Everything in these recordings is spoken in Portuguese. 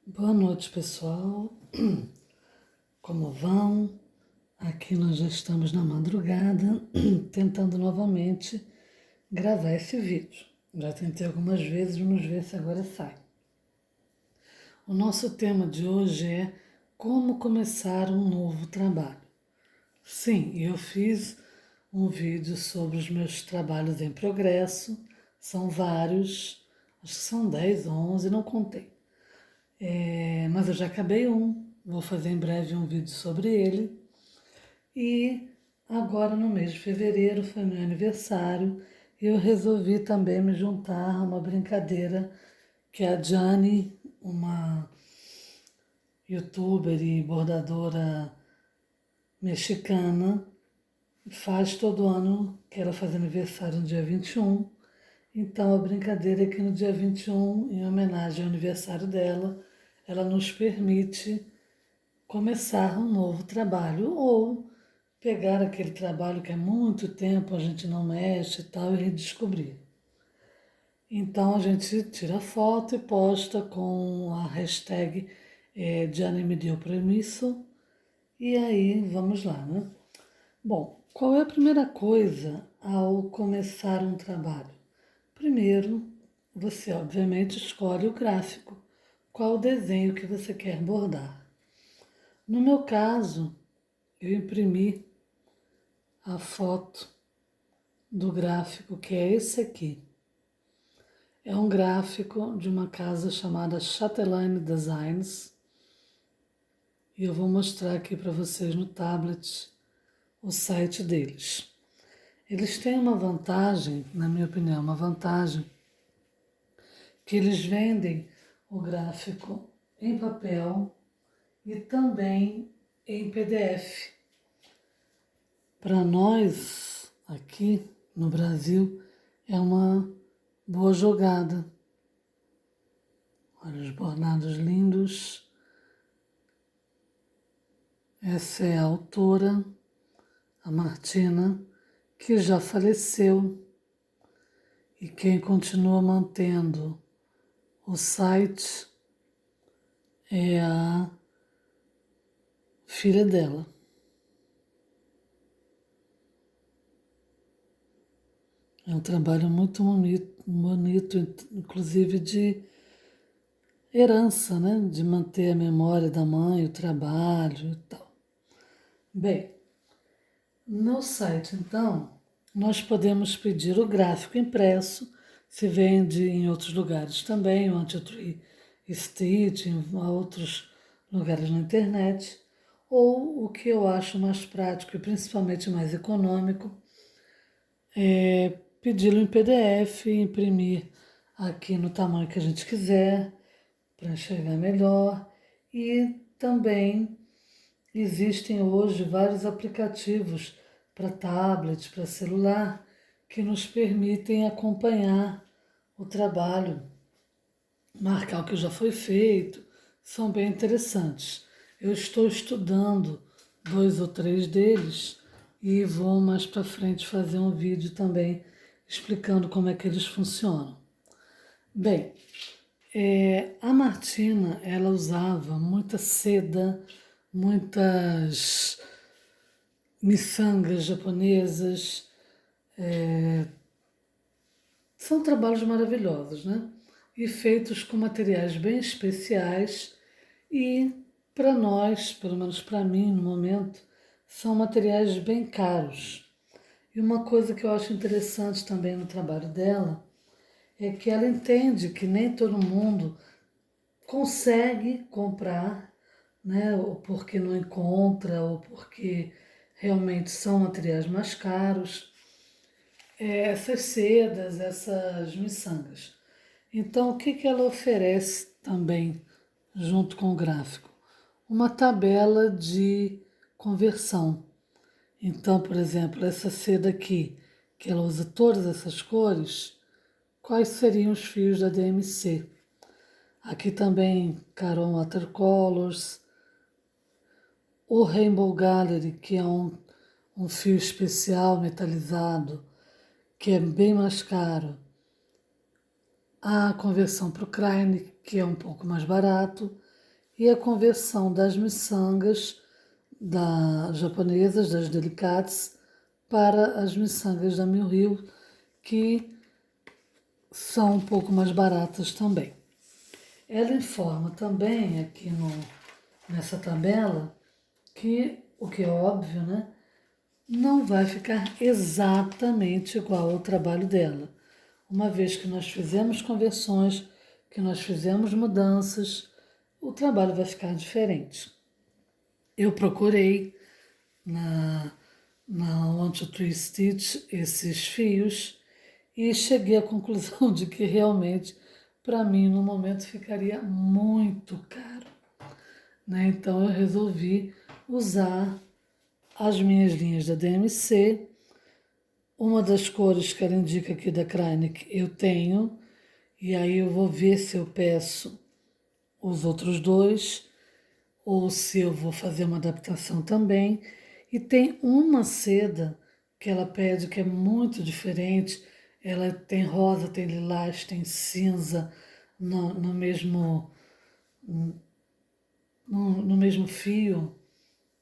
Boa noite, pessoal. Como vão? Aqui nós já estamos na madrugada, tentando novamente gravar esse vídeo. Já tentei algumas vezes, vamos ver se agora sai. O nosso tema de hoje é como começar um novo trabalho. Sim, eu fiz um vídeo sobre os meus trabalhos em progresso, são vários, acho que são 10 ou 11, não contei. Mas eu já acabei um, vou fazer em breve um vídeo sobre ele. E agora no mês de fevereiro foi meu aniversário e eu resolvi também me juntar a uma brincadeira que a Jane, uma youtuber e bordadora mexicana, faz todo ano, que ela faz aniversário no dia 21. Então a brincadeira é que no dia 21, em homenagem ao aniversário dela, ela nos permite começar um novo trabalho ou pegar aquele trabalho que há muito tempo a gente não mexe e tal e redescobrir. Então a gente tira foto e posta com a hashtag Gianni me deu permisso e aí vamos lá, né? Bom, qual é a primeira coisa ao começar um trabalho? Primeiro, você obviamente escolhe o gráfico, qual o desenho que você quer bordar. No meu caso, eu imprimi a foto do gráfico que é esse aqui. É um gráfico de uma casa chamada Chatelaine Designs e eu vou mostrar aqui para vocês no tablet o site deles. Eles têm uma vantagem, na minha opinião, uma vantagem que eles vendem o gráfico em papel e também em PDF. Para nós aqui no Brasil é uma boa jogada. Olha os bordados lindos. Essa é a autora, a Martina, que já faleceu. E quem continua mantendo o site é a filha dela. É um trabalho muito bonito, inclusive de herança, né? De manter a memória da mãe, o trabalho e tal. Bem, no site, então, nós podemos pedir o gráfico impresso, se vende em outros lugares também, o Anti-Tree Stitch, em outros lugares na internet, ou o que eu acho mais prático e principalmente mais econômico, é pedi-lo em PDF, imprimir aqui no tamanho que a gente quiser, para enxergar melhor, e também existem hoje vários aplicativos para tablet, para celular, que nos permitem acompanhar o trabalho, marcar o que já foi feito, são bem interessantes. Eu estou estudando 2 ou 3 deles e vou mais para frente fazer um vídeo também explicando como é que eles funcionam. Bem, a Martina, ela usava muita seda, muitas miçangas japonesas. São trabalhos maravilhosos, né? E feitos com materiais bem especiais e para nós, pelo menos para mim no momento, são materiais bem caros. E uma coisa que eu acho interessante também no trabalho dela é que ela entende que nem todo mundo consegue comprar, né? Ou porque não encontra, ou porque realmente são materiais mais caros, essas sedas, essas miçangas. Então, o que que ela oferece também junto com o gráfico? Uma tabela de conversão. Então, por exemplo, essa seda aqui, que ela usa todas essas cores, quais seriam os fios da DMC? Aqui também Caron Watercolors, o Rainbow Gallery, que é um fio especial metalizado, que é bem mais caro. A conversão para o Kraine, que é um pouco mais barato. e a conversão das miçangas japonesas, das delicates, para as miçangas da Milril, que são um pouco mais baratas também. Ela informa também aqui nessa tabela que, o que é óbvio, né, não vai ficar exatamente igual ao trabalho dela, uma vez que nós fizemos conversões, que nós fizemos mudanças, o trabalho vai ficar diferente. Eu procurei na Want to Twist Stitch esses fios e cheguei à conclusão de que realmente para mim no momento ficaria muito caro, né? Então eu resolvi usar as minhas linhas da DMC. Uma das cores que ela indica aqui da Kreinik eu tenho, e aí eu vou ver se eu peço os outros dois ou se eu vou fazer uma adaptação também. E tem uma seda que ela pede que é muito diferente. Ela tem rosa, tem lilás, tem cinza no mesmo, no mesmo fio,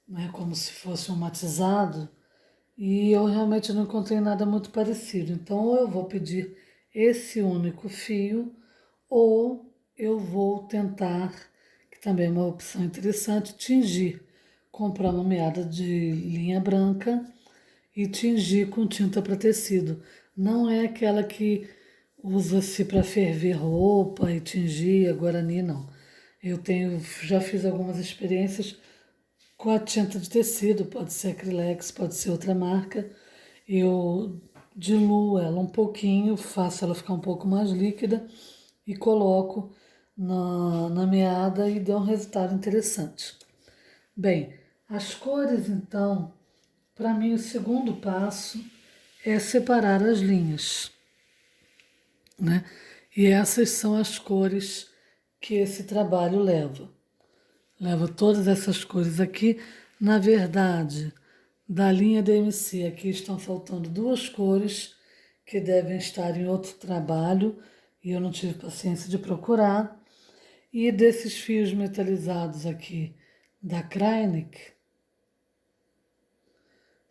né, como se fosse um matizado. E eu realmente não encontrei nada muito parecido. Então, ou eu vou pedir esse único fio, ou eu vou tentar, que também é uma opção interessante, tingir. Comprar uma meada de linha branca e tingir com tinta para tecido. Não é aquela que usa-se para ferver roupa e tingir, a Guarani, não. Já fiz algumas experiências com a tinta de tecido, pode ser Acrylex, pode ser outra marca. Eu diluo ela um pouquinho, faço ela ficar um pouco mais líquida e coloco na meada e dá um resultado interessante. Bem, as cores então, para mim o segundo passo é separar as linhas, né? E essas são as cores que esse trabalho leva. Leva todas essas cores aqui. Na verdade, da linha DMC, aqui estão faltando duas cores que devem estar em outro trabalho e eu não tive paciência de procurar. E desses fios metalizados aqui da Kreinik,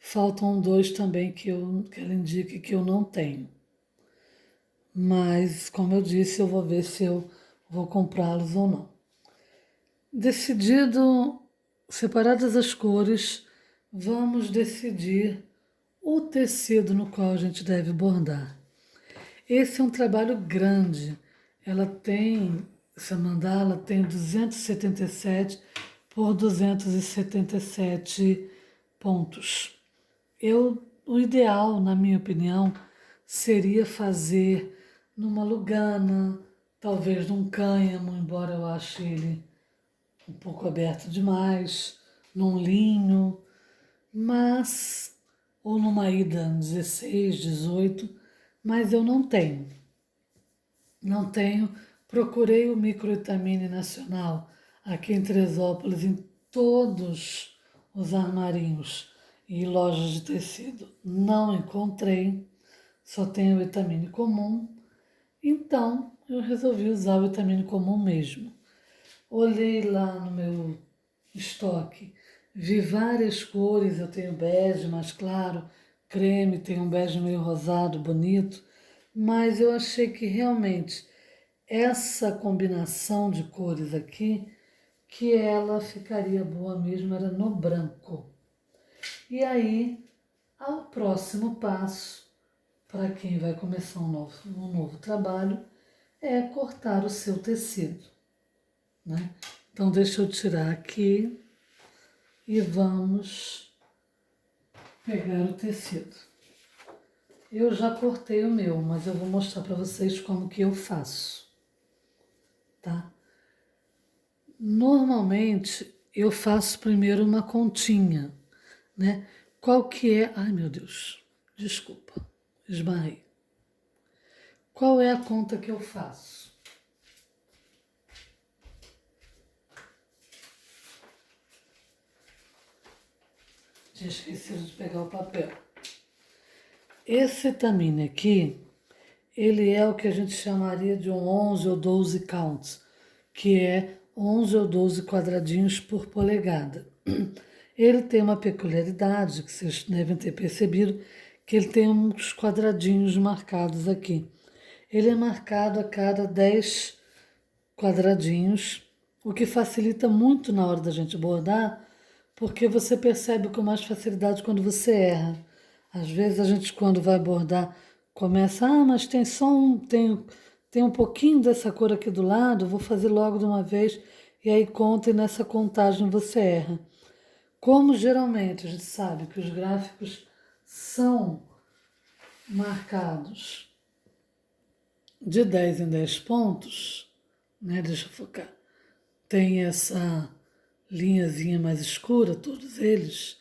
faltam dois também que ela indica que eu não tenho. Mas, como eu disse, eu vou ver se eu vou comprá-los ou não. Decidido, separadas as cores, vamos decidir o tecido no qual a gente deve bordar. Esse é um trabalho grande. Essa mandala tem 277 por 277 pontos. O ideal, na minha opinião, seria fazer numa lugana, talvez num cânhamo, embora eu ache ele um pouco aberto demais, num linho, mas ou numa ida 16, 18, mas eu não tenho. Não tenho. Procurei o microetamine nacional aqui em Teresópolis, em todos os armarinhos e lojas de tecido. Não encontrei, só tenho o etamine comum. Então eu resolvi usar o etamine comum mesmo. Olhei lá no meu estoque, vi várias cores, eu tenho bege mais claro, creme, tem um bege meio rosado, bonito, mas eu achei que realmente essa combinação de cores aqui, que ela ficaria boa mesmo, era no branco. E aí, ao próximo passo, para quem vai começar um novo trabalho, é cortar o seu tecido, né? Então, deixa eu tirar aqui e vamos pegar o tecido. Eu já cortei o meu, mas eu vou mostrar para vocês como que eu faço, tá? Normalmente, eu faço primeiro uma continha, né? Qual que é... Ai, meu Deus, desculpa, esbarrei. Qual é a conta que eu faço? Tinha esquecido de pegar o papel. Esse etamine aqui, ele é o que a gente chamaria de um 11 ou 12 counts, que é 11 ou 12 quadradinhos por polegada. Ele tem uma peculiaridade que vocês devem ter percebido, que ele tem uns quadradinhos marcados aqui. Ele é marcado a cada 10 quadradinhos, o que facilita muito na hora da gente bordar, porque você percebe com mais facilidade quando você erra. Às vezes a gente quando vai bordar começa, mas tem só tem um pouquinho dessa cor aqui do lado, vou fazer logo de uma vez, e aí conta e nessa contagem você erra. Como geralmente a gente sabe que os gráficos são marcados de 10 em 10 pontos, né? Deixa eu focar. Tem essa linhazinha mais escura, todos eles.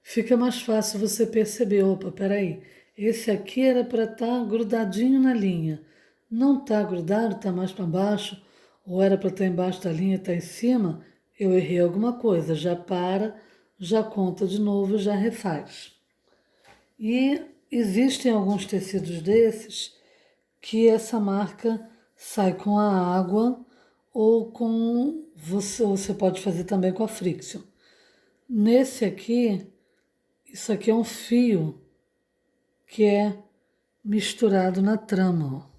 Fica mais fácil você perceber, opa, peraí, esse aqui era para estar grudadinho na linha. Não está grudado, está mais para baixo, ou era para estar embaixo da linha, está em cima, eu errei alguma coisa. Já para, já conta de novo, já refaz. E existem alguns tecidos desses que essa marca sai com a água ou com você pode fazer também com a Friction. Nesse aqui, isso aqui é um fio que é misturado na trama. Ó.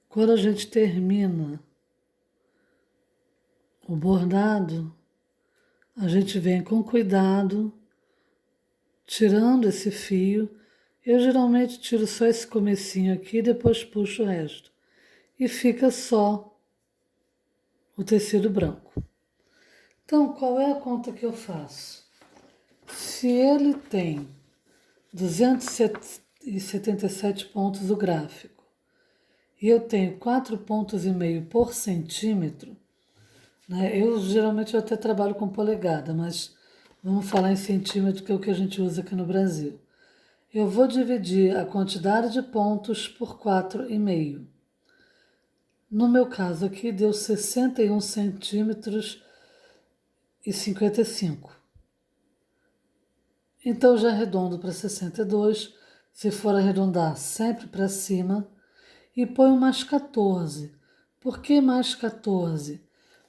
Quando a gente termina o bordado, a gente vem com cuidado, tirando esse fio. Eu geralmente tiro só esse comecinho aqui e depois puxo o resto. E fica só o tecido branco. Então, qual é a conta que eu faço? Se ele tem 277 pontos o gráfico e eu tenho 4,5 pontos por centímetro, né? Eu geralmente até trabalho com polegada, mas vamos falar em centímetro, que é o que a gente usa aqui no Brasil. Eu vou dividir a quantidade de pontos por 4,5. No meu caso aqui deu 61 centímetros e 55. Então já arredondo para 62, se for arredondar sempre para cima, e põe mais 14. Por que mais 14?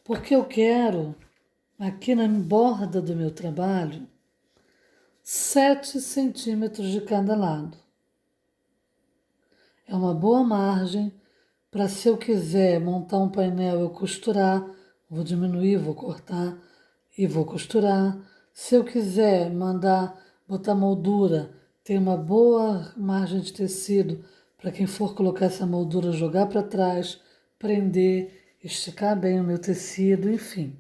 Porque eu quero, aqui na borda do meu trabalho, 7 centímetros de cada lado. É uma boa margem para se eu quiser montar um painel eu costurar, vou diminuir, vou cortar e vou costurar. Se eu quiser botar moldura, tem uma boa margem de tecido para quem for colocar essa moldura, jogar para trás, prender, esticar bem o meu tecido, enfim.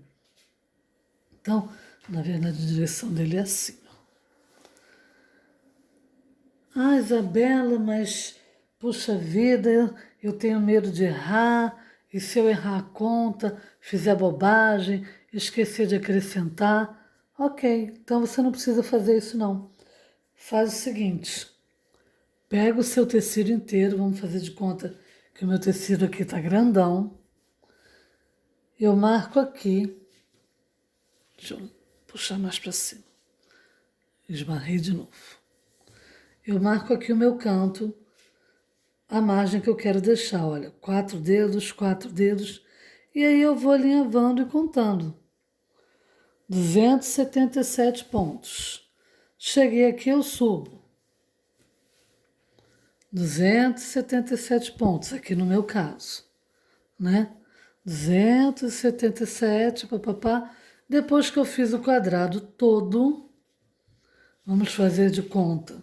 Então, na verdade, a direção dele é assim. Ah, Isabela, mas puxa vida, eu tenho medo de errar, e se eu errar a conta, fizer bobagem, esquecer de acrescentar. Ok, então você não precisa fazer isso não. Faz o seguinte, pega o seu tecido inteiro, vamos fazer de conta que o meu tecido aqui está grandão. Eu marco aqui, deixa eu puxar mais para cima, esbarrei de novo. Eu marco aqui o meu canto, a margem que eu quero deixar, olha, 4 dedos, e aí eu vou alinhavando e contando. 277 pontos. Cheguei aqui, eu subo. 277 pontos, aqui no meu caso, né? 277, papapá. Depois que eu fiz o quadrado todo, vamos fazer de conta.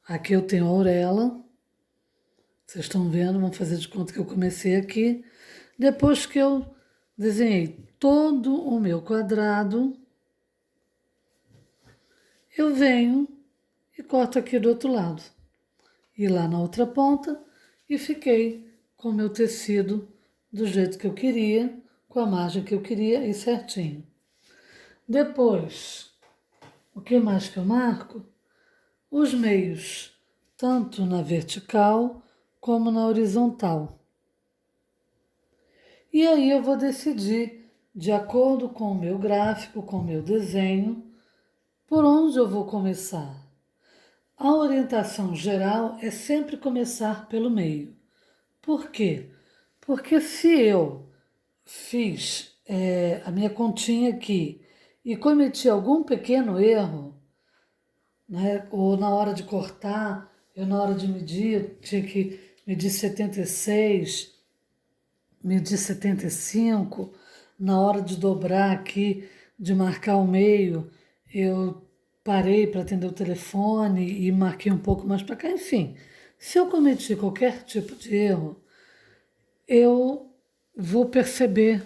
Aqui eu tenho a orelha. Vocês estão vendo, vamos fazer de conta que eu comecei aqui. Depois que eu desenhei todo o meu quadrado, eu venho e corto aqui do outro lado. E lá na outra ponta e fiquei com o meu tecido do jeito que eu queria, com a margem que eu queria e certinho. Depois, o que mais que eu marco? Os meios, tanto na vertical como na horizontal. E aí eu vou decidir, de acordo com o meu gráfico, com o meu desenho, por onde eu vou começar. A orientação geral é sempre começar pelo meio. Por quê? Porque se eu fiz a minha continha aqui e cometi algum pequeno erro, né? Ou na hora de cortar, eu na hora de medir, eu tinha que medir 76, medir 75, na hora de dobrar aqui, de marcar o meio, eu parei para atender o telefone e marquei um pouco mais para cá, enfim. Se eu cometi qualquer tipo de erro, eu vou perceber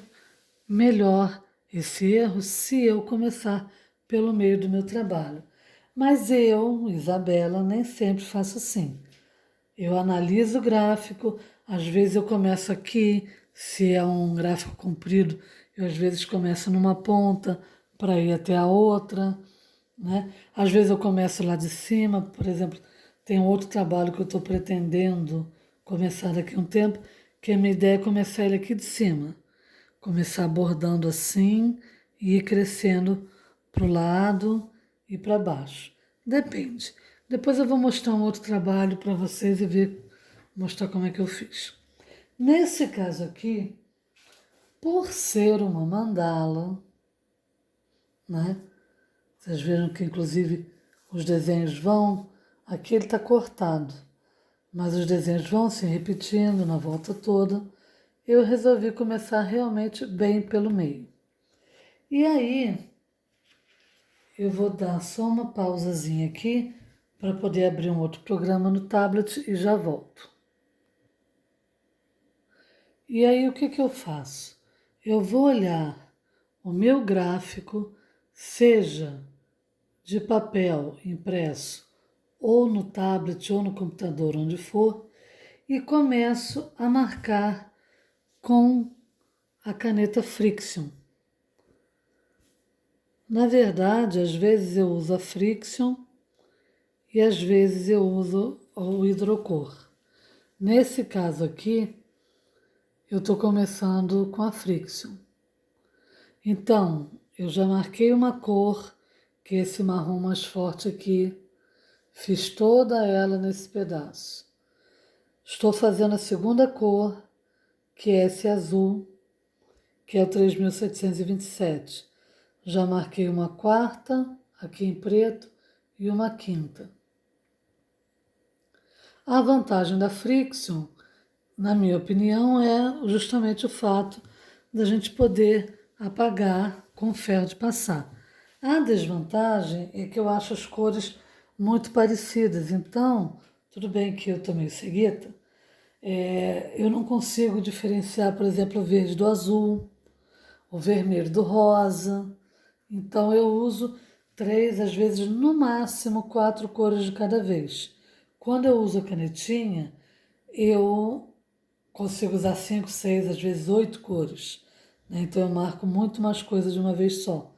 melhor esse erro se eu começar pelo meio do meu trabalho. Mas eu, Isabela, nem sempre faço assim. Eu analiso o gráfico, às vezes eu começo aqui, se é um gráfico comprido, eu às vezes começo numa ponta para ir até a outra, né? Às vezes eu começo lá de cima, por exemplo, tem um outro trabalho que eu estou pretendendo começar daqui a um tempo, que a minha ideia é começar ele aqui de cima. Começar abordando assim e ir crescendo para o lado e para baixo. Depende. Depois eu vou mostrar um outro trabalho para vocês e mostrar como é que eu fiz. Nesse caso aqui, por ser uma mandala, né? Vocês viram que inclusive os desenhos vão, aqui ele está cortado, mas os desenhos vão se repetindo na volta toda. Eu resolvi começar realmente bem pelo meio. E aí, eu vou dar só uma pausazinha aqui para poder abrir um outro programa no tablet e já volto. E aí, o que que eu faço? Eu vou olhar o meu gráfico, seja de papel impresso, ou no tablet, ou no computador, onde for, e começo a marcar com a caneta Friction. Na verdade, às vezes eu uso a Friction e às vezes eu uso o hidrocor. Nesse caso aqui, eu estou começando com a Friction. Então, eu já marquei uma cor, que é esse marrom mais forte aqui, fiz toda ela nesse pedaço. Estou fazendo a segunda cor, que é esse azul, que é o 3727. Já marquei uma quarta, aqui em preto, e uma quinta. A vantagem da Friction, na minha opinião, é justamente o fato da gente poder apagar com ferro de passar. A desvantagem é que eu acho as cores muito parecidas, então, tudo bem que eu tô meio cegueta, eu não consigo diferenciar, por exemplo, o verde do azul, o vermelho do rosa. Então eu uso 3, às vezes no máximo 4 cores de cada vez. Quando eu uso a canetinha, eu consigo usar 5, 6, às vezes 8 cores, né? Então eu marco muito mais coisas de uma vez só.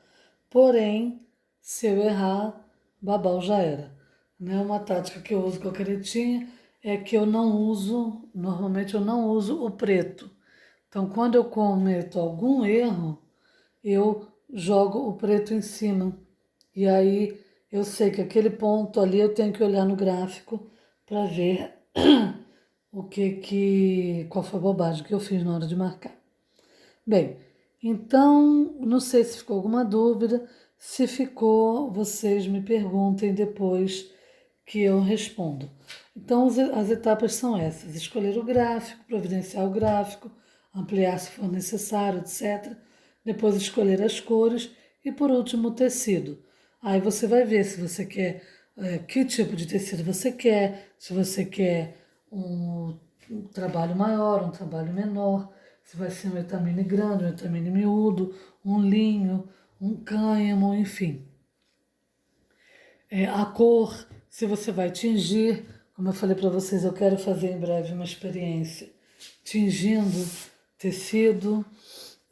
Porém, se eu errar, babau já era. Né? Uma tática que eu uso com a canetinha é que eu não uso, normalmente eu não uso o preto. Então, quando eu cometo algum erro, eu jogo o preto em cima. E aí eu sei que aquele ponto ali eu tenho que olhar no gráfico para ver qual foi a bobagem que eu fiz na hora de marcar. Bem, então, não sei se ficou alguma dúvida. Se ficou, vocês me perguntem depois que eu respondo. Então, as etapas são essas: escolher o gráfico, providenciar o gráfico, ampliar se for necessário, etc. Depois, escolher as cores e, por último, o tecido. Aí você vai ver se você quer, que tipo de tecido você quer, se você quer um trabalho maior, um trabalho menor, se vai ser um etamine grande, um etamine miúdo, um linho, um cânhamo, enfim. A cor, se você vai tingir, como eu falei para vocês, eu quero fazer em breve uma experiência tingindo tecido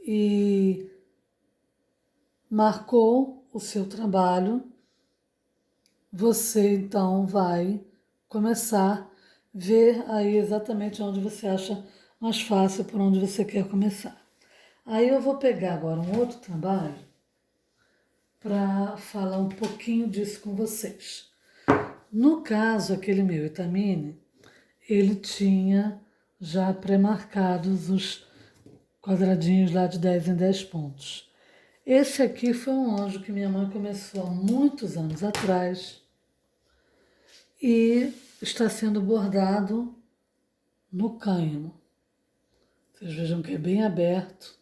e marcou o seu trabalho, você então vai começar a ver aí exatamente onde você acha mais fácil, por onde você quer começar. Aí eu vou pegar agora um outro trabalho para falar um pouquinho disso com vocês. No caso, aquele meu Etamine, ele tinha já pré-marcados os quadradinhos lá de 10 em 10 pontos. Esse aqui foi um anjo que minha mãe começou há muitos anos atrás e está sendo bordado no cânhamo. Vocês vejam que é bem aberto.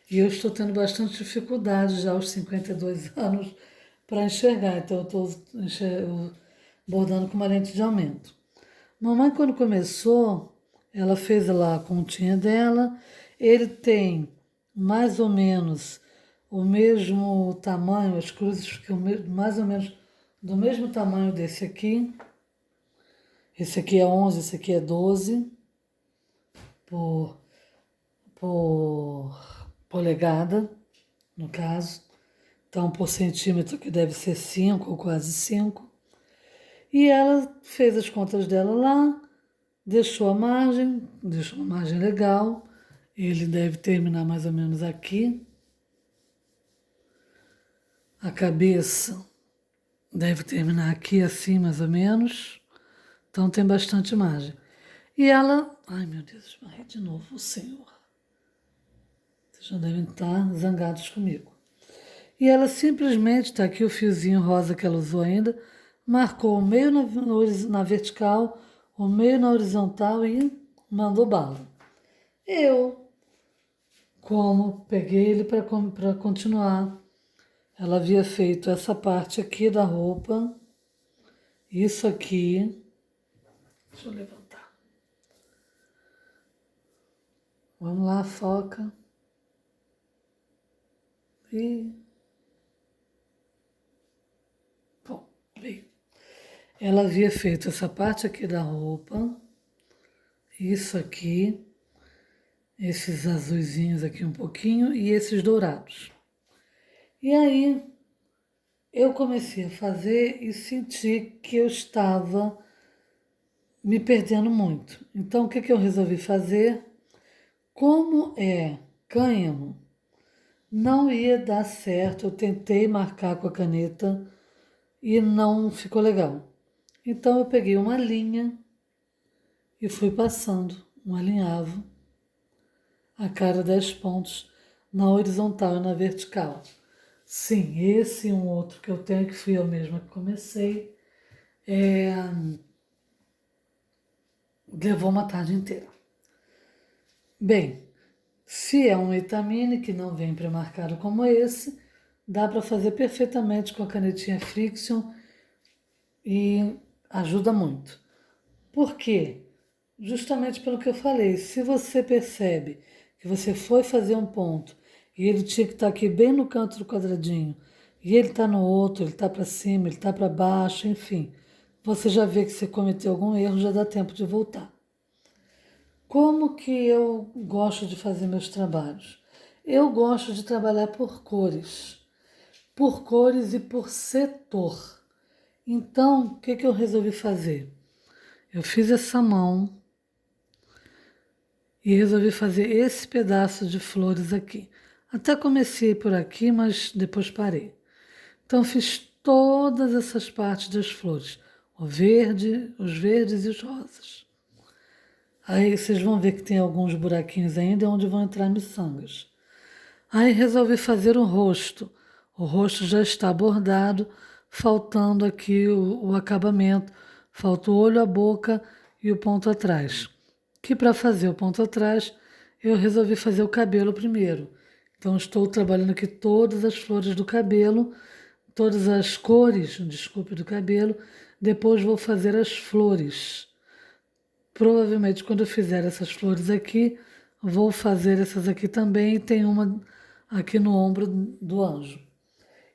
E eu estou tendo bastante dificuldade já aos 52 anos para enxergar, então eu estou bordando com uma lente de aumento. Mamãe, quando começou, ela fez lá a continha dela. Ele tem mais ou menos o mesmo tamanho, as cruzes ficam mais ou menos do mesmo tamanho desse aqui. Esse aqui é 11, esse aqui é 12 por polegada, no caso. Então, por centímetro, que deve ser 5 ou quase 5. E ela fez as contas dela lá, deixou uma margem legal. Ele deve terminar mais ou menos aqui. A cabeça deve terminar aqui assim, mais ou menos. Então tem bastante margem. E ela... Ai, meu Deus, esbarrei de novo, o Senhor. Vocês já devem estar zangados comigo. E ela simplesmente, está aqui o fiozinho rosa que ela usou ainda, marcou o meio na vertical, o meio na horizontal e mandou bala. Eu, como peguei ele para continuar, ela havia feito essa parte aqui da roupa, isso aqui, deixa eu levantar. Vamos lá, foca. E... Bom, veio. Ela havia feito essa parte aqui da roupa, isso aqui, esses azuizinhos aqui um pouquinho e esses dourados. E aí eu comecei a fazer e senti que eu estava me perdendo muito. Então o que eu resolvi fazer? Como é cânhamo, não ia dar certo. Eu tentei marcar com a caneta e não ficou legal. Então eu peguei uma linha e fui passando um alinhavo a cada 10 pontos na horizontal e na vertical. Sim, esse e um outro que eu tenho, que fui eu mesma que comecei, levou uma tarde inteira. Bem, se é um Etamine que não vem pré-marcado como esse, dá para fazer perfeitamente com a canetinha Friction e ajuda muito. Por quê? Justamente pelo que eu falei, se você percebe que você foi fazer um ponto e ele tinha que estar aqui bem no canto do quadradinho, e ele está no outro, ele está para cima, ele está para baixo, enfim, você já vê que você cometeu algum erro, já dá tempo de voltar. Como que eu gosto de fazer meus trabalhos? Eu gosto de trabalhar por cores e por setor. Então, o que eu resolvi fazer? Eu fiz essa mão e resolvi fazer esse pedaço de flores aqui. Até comecei por aqui, mas depois parei. Então fiz todas essas partes das flores, o verde, os verdes e os rosas. Aí vocês vão ver que tem alguns buraquinhos ainda onde vão entrar miçangas. Aí resolvi fazer o rosto. O rosto já está bordado, faltando aqui o acabamento. Falta o olho, a boca e o ponto atrás. Que para fazer o ponto atrás, eu resolvi fazer o cabelo primeiro. Então estou trabalhando aqui todas as flores do cabelo, todas as cores, desculpe, do cabelo. Depois vou fazer as flores. Provavelmente quando eu fizer essas flores aqui, vou fazer essas aqui também. E tem uma aqui no ombro do anjo.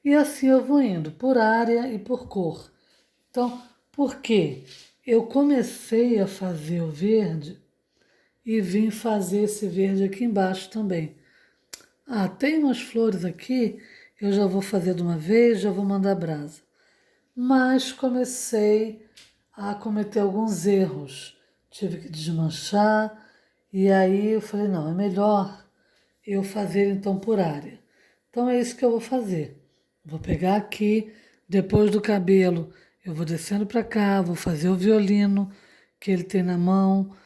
E assim eu vou indo por área e por cor. Então, por quê? Eu comecei a fazer o verde e vim fazer esse verde aqui embaixo também. Ah, tem umas flores aqui, eu já vou fazer de uma vez, já vou mandar brasa. Mas comecei a cometer alguns erros. Tive que desmanchar e aí eu falei, não, é melhor eu fazer então por área. Então é isso que eu vou fazer. Vou pegar aqui, depois do cabelo, eu vou descendo para cá, vou fazer o violino que ele tem na mão.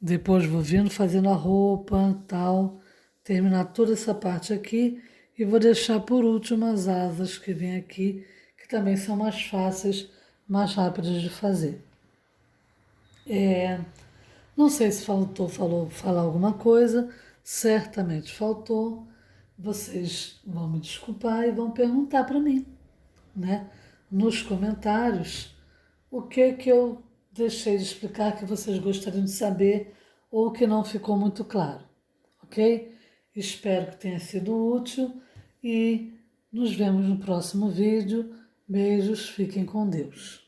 Depois vou vindo fazendo a roupa, tal, terminar toda essa parte aqui e vou deixar por último as asas que vem aqui, que também são mais fáceis, mais rápidas de fazer. Não sei se falou falar alguma coisa, certamente faltou. Vocês vão me desculpar e vão perguntar para mim, né? Nos comentários, o que eu deixei de explicar que vocês gostariam de saber ou que não ficou muito claro, ok? Espero que tenha sido útil e nos vemos no próximo vídeo. Beijos, fiquem com Deus.